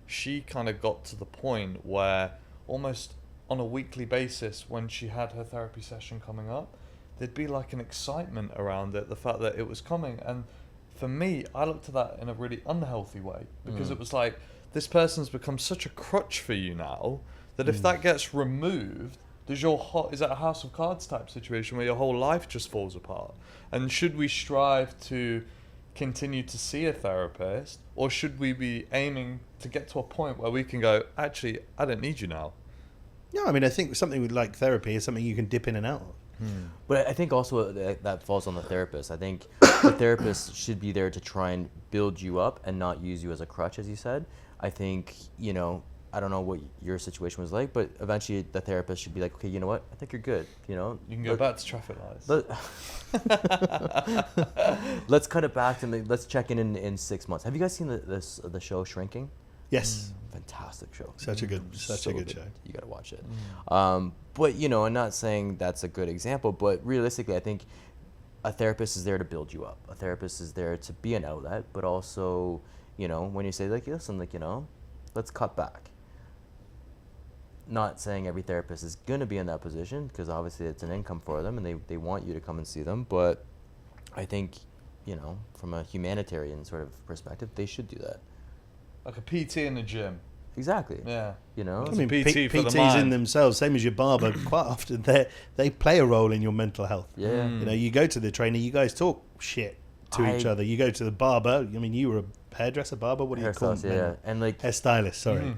she kind of got to the point where almost on a weekly basis, when she had her therapy session coming up, there'd be like an excitement around it, the fact that it was coming. And for me, I looked at that in a really unhealthy way, because it was like, this person's become such a crutch for you now that if that gets removed, is that a house of cards type situation where your whole life just falls apart? And should we strive to continue to see a therapist, or should we be aiming to get to a point where we can go, actually, I don't need you now? Yeah, I mean, I think something like therapy is something you can dip in and out of. But I think also that falls on the therapist. I think the therapist should be there to try and build you up and not use you as a crutch, as you said. I think, I don't know what your situation was like, but eventually the therapist should be like, okay, you know what? I think you're good. You can go back to traffic lights. Let's cut it back and let's check in 6 months. Have you guys seen the show Shrinking? Yes. Fantastic show. Such a good show. You got to watch it. But, I'm not saying that's a good example, but realistically, I think a therapist is there to build you up. A therapist is there to be an outlet, but also, when you say, like, listen, like, let's cut back. Not saying every therapist is going to be in that position, because obviously it's an income for them and they want you to come and see them. But I think, from a humanitarian sort of perspective, they should do that. Like a PT in the gym. Exactly. Yeah. I mean, PT for the PTs mind. in themselves, same as your barber, quite often they play a role in your mental health. Yeah. You go to the trainer, you guys talk shit to each other. You go to the barber. I mean, you were a hairdresser, barber. What do you call it? Yeah, and like hairstylist. Sorry,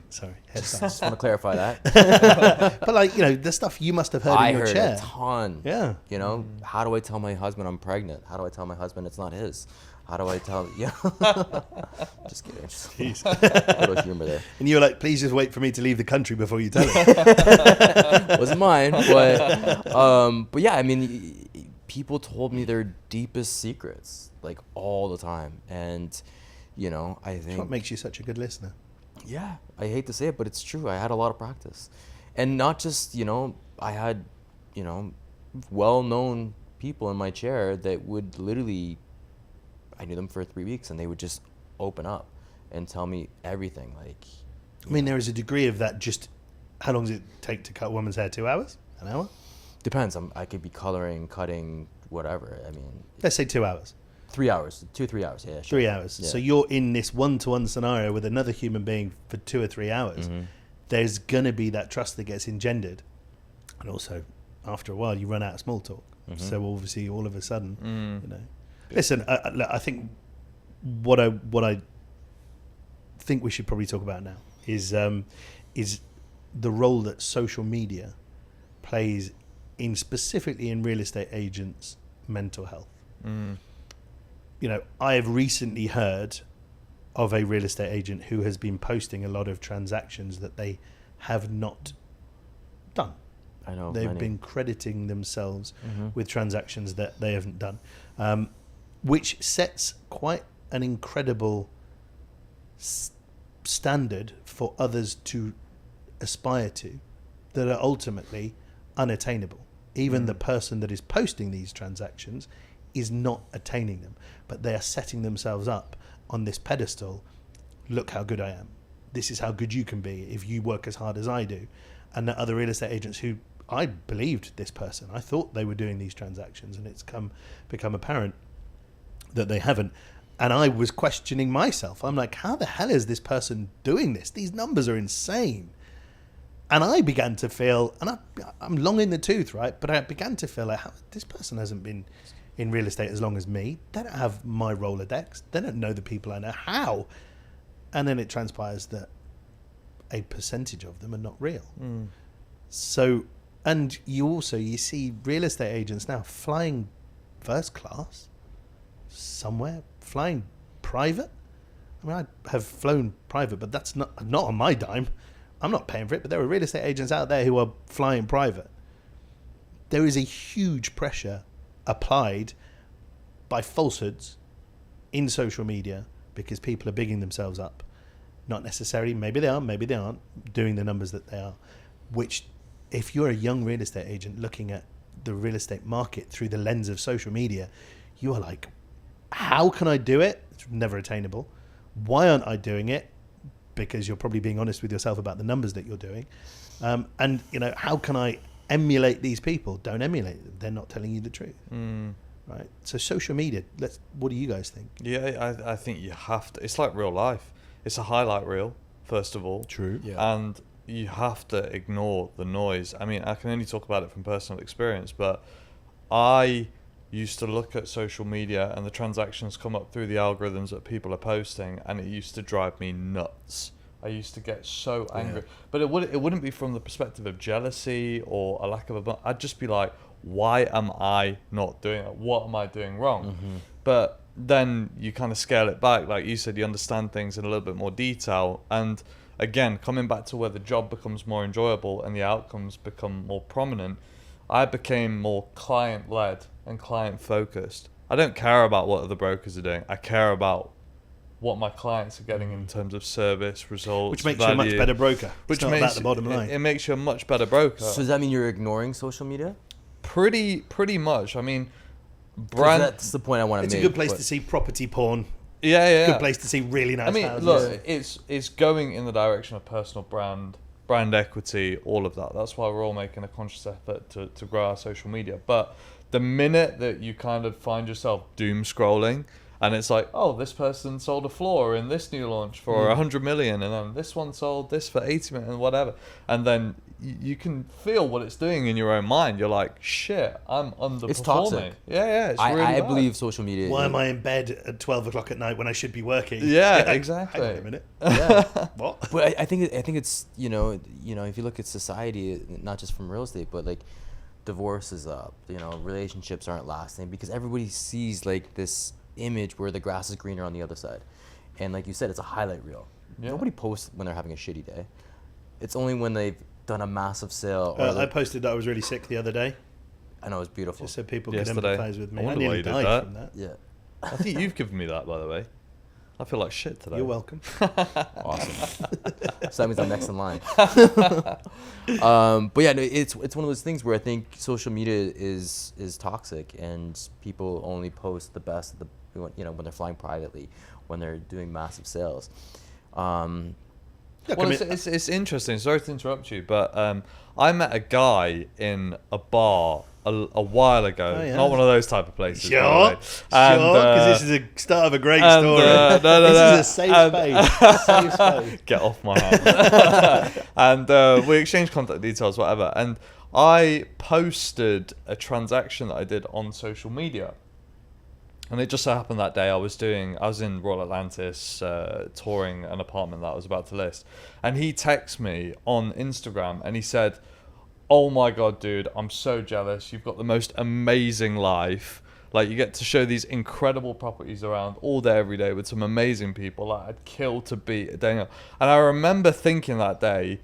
just hairstylist. want to clarify that. But like the stuff you must have heard in your chair. I heard a ton. Yeah. How do I tell my husband I'm pregnant? How do I tell my husband it's not his? How do I tell? Yeah. Just kidding. Just a little humor there. And you were like, please just wait for me to leave the country before you tell it. Wasn't mine, but yeah, I mean, people told me their deepest secrets like all the time, and I think What makes you such a good listener? Yeah, I hate to say it, but it's true. I had a lot of practice, and not just I had well-known people in my chair that would literally. I knew them for 3 weeks, and they would just open up and tell me everything. Like, I mean, there is a degree of that. Just how long does it take to cut a woman's hair? 2 hours? An hour? depends. I could be coloring, cutting, whatever. I mean, Let's say 2 hours. 3 hours, 2-3 hours. Yeah, sure. 3 hours. Yeah. So you're in this one-to-one scenario with another human being for 2 or 3 hours. Mm-hmm. There's going to be that trust that gets engendered. And also, after a while, you run out of small talk. Mm-hmm. So obviously, all of a sudden, Listen, I think what I think we should probably talk about now is the role that social media plays specifically in real estate agents' mental health. I have recently heard of a real estate agent who has been posting a lot of transactions that they have not done. I know They've many. been crediting themselves Mm-hmm. with transactions that they haven't done, which sets quite an incredible standard for others to aspire to, that are ultimately unattainable. Even the person that is posting these transactions is not attaining them, but they are setting themselves up on this pedestal. Look how good I am. This is how good you can be if you work as hard as I do. And the other real estate agents who I believed this person, I thought they were doing these transactions, and it's become apparent that they haven't. And I was questioning myself. I'm like, how the hell is this person doing this? These numbers are insane. And I began to feel, and I'm long in the tooth, right? But I began to feel like, this person hasn't been in real estate as long as me. They don't have my Rolodex. They don't know the people I know. How? And then it transpires that a percentage of them are not real. So, and you see real estate agents now flying first class somewhere, flying private. I mean, I have flown private, but that's not on my dime. I'm not paying for it, but there are real estate agents out there who are flying private. There is a huge pressure applied by falsehoods in social media because people are bigging themselves up. Not necessarily, maybe they are, maybe they aren't, doing the numbers that they are. Which, if you're a young real estate agent looking at the real estate market through the lens of social media, you are like, how can I do it? It's never attainable. Why aren't I doing it? Because you're probably being honest with yourself about the numbers that you're doing. And, how can I emulate these people? Don't emulate them. They're not telling you the truth. Right? So social media, what do you guys think? Yeah, I think you have to. It's like real life. It's a highlight reel, first of all. True. Yeah. And you have to ignore the noise. I mean, I can only talk about it from personal experience, but I used to look at social media and the transactions come up through the algorithms that people are posting, and it used to drive me nuts. I used to get so angry. Yeah. But it wouldn't be from the perspective of jealousy or a lack of I'd just be like, why am I not doing it? What am I doing wrong? Mm-hmm. But then you kind of scale it back. Like you said, you understand things in a little bit more detail. And again, coming back to where the job becomes more enjoyable and the outcomes become more prominent, I became more client-led and client-focused. I don't care about what other brokers are doing. I care about what my clients are getting in terms of service, results, Which makes value. you a much better broker. Which It's not makes about the bottom line. It makes you a much better broker. So does that mean you're ignoring social media? Pretty much. I mean, 'Cause that's the point I want to It's make. a good place but- to see property porn. yeah. Good place to see really nice I mean, houses. look, it's going in the direction of personal brand equity, all of that. That's why we're all making a conscious effort to grow our social media. But the minute that you kind of find yourself doom scrolling, and it's like, oh, this person sold a floor in this new launch for 100 million, and then this one sold this for 80 million, and whatever. And then you can feel what it's doing in your own mind. You're like, shit, I'm underperforming. It's toxic. Yeah, it's really I bad. believe social media. Why am I in bed at 12 o'clock at night when I should be working? Yeah, exactly. Hang on a minute. Yeah. What? But I think it's if you look at society, not just from real estate, but like divorce is up. Relationships aren't lasting because everybody sees like this image where the grass is greener on the other side, and like you said, it's a highlight reel. Yeah. Nobody posts when they're having a shitty day. It's only when they've done a massive sale. Or I posted that I was really sick the other day, I know it's beautiful. just so people Yesterday. could empathise with me. I I wonder nearly why you did died that. from that. Yeah, I think you've given me that, by the way. I feel like shit today. You're welcome. awesome. So that means I'm next in line. But yeah, no, it's one of those things where I think social media is toxic, and people only post the best of when they're flying privately, when they're doing massive sales. Look, Well, I mean, it's interesting. Sorry to interrupt you, but I met a guy in a bar a while ago. Oh, yeah. Not one of those type of places. Sure, by the way. And, because this is the start of a great and, story. no, This is a safe space. Safe space. Get off my hand. And we exchanged contact details, whatever. And I posted a transaction that I did on social media. And it just so happened that day I was in Royal Atlantis touring an apartment that I was about to list. And he texted me on Instagram and he said, oh my God, dude, I'm so jealous. You've got the most amazing life. Like, you get to show these incredible properties around all day, every day with some amazing people. Like, I'd kill to be a Daniel. And I remember thinking that day,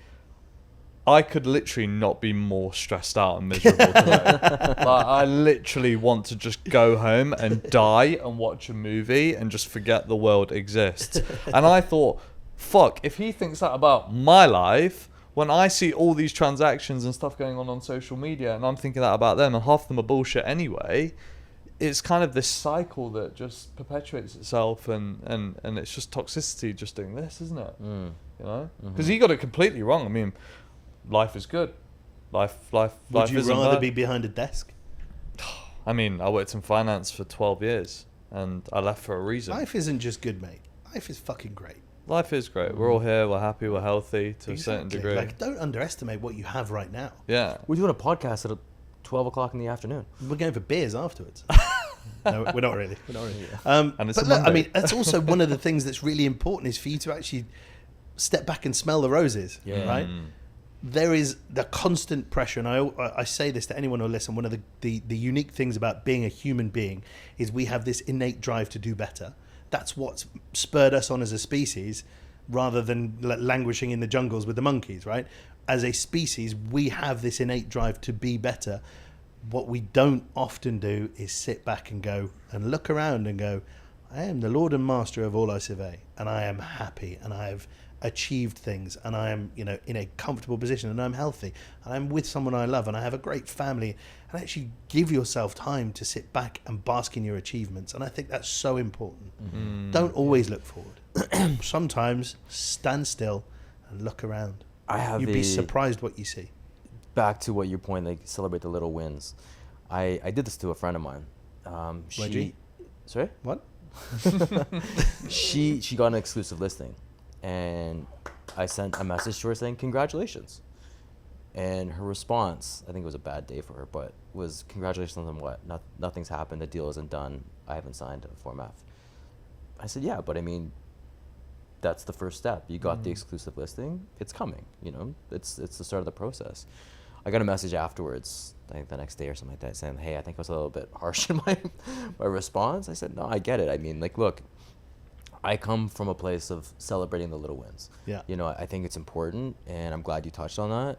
I could literally not be more stressed out and miserable today. Like, I literally want to just go home and die and watch a movie and just forget the world exists. And I thought, fuck, if he thinks that about my life, when I see all these transactions and stuff going on social media and I'm thinking that about them, and half of them are bullshit anyway, it's kind of this cycle that just perpetuates itself, and it's just toxicity just doing this, isn't it? Because he got it completely wrong. I mean, life is good. Life Would you isn't rather bad. be behind a desk? I mean, I worked in finance for 12 years and I left for a reason. Life isn't just good, mate. Life is fucking great. Life is great. We're all here. We're happy. We're healthy to a certain degree. Like, don't underestimate what you have right now. Yeah. We're doing a podcast at 12 o'clock in the afternoon. We're going for beers afterwards. No, we're not really. We're not really. And it's but a look, I Monday. mean, that's also one of the things that's really important is for you to actually step back and smell the roses, Yeah. right? There is the constant pressure, and I say this to anyone who'll listen, one of the unique things about being a human being is we have this innate drive to do better. That's what's spurred us on as a species rather than languishing in the jungles with the monkeys, right? As a species, we have this innate drive to be better. What we don't often do is sit back and go and look around and go, I am the Lord and Master of all I survey, and I am happy, and I have achieved things, and I am, in a comfortable position, and I'm healthy, and I'm with someone I love, and I have a great family. And actually give yourself time to sit back and bask in your achievements. And I think that's so important. Mm-hmm. Don't always look forward. Sometimes stand still and look around. You'd be surprised what you see. Back to what your point, like celebrate the little wins. I did this to a friend of mine. Sorry? What? She got an exclusive listing, and I sent a message to her saying congratulations. And her response, I think it was a bad day for her, but was congratulations on what? Nothing's happened. The deal isn't done. I haven't signed a Form F. I said, yeah, but I mean, that's the first step. You got the exclusive listing. It's coming. It's the start of the process. I got a message afterwards, I think the next day or something like that, saying, hey, I think I was a little bit harsh in my response. I said, no, I get it. I mean, like, look, I come from a place of celebrating the little wins. Yeah. I think it's important, and I'm glad you touched on that.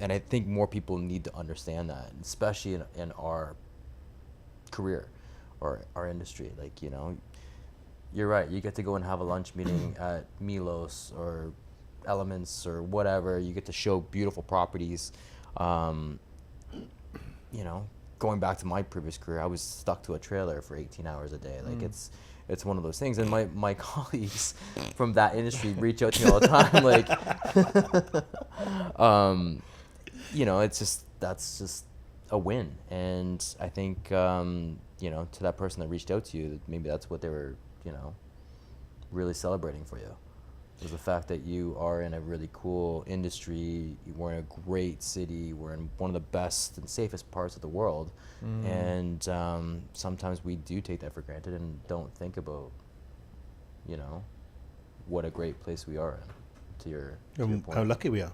And I think more people need to understand that, especially in our career or our industry. Like, you're right. You get to go and have a lunch meeting at Milos or Elements or whatever. You get to show beautiful properties. Going back to my previous career, I was stuck to a trailer for 18 hours a day. Like, it's one of those things. And my colleagues from that industry reach out to me all the time. Like, that's just a win. And I think, to that person that reached out to you, maybe that's what they were, really celebrating for you. Was the fact that you are in a really cool industry, we're in a great city, we're in one of the best and safest parts of the world, and sometimes we do take that for granted and don't think about, what a great place we are in, to your point. How lucky we are.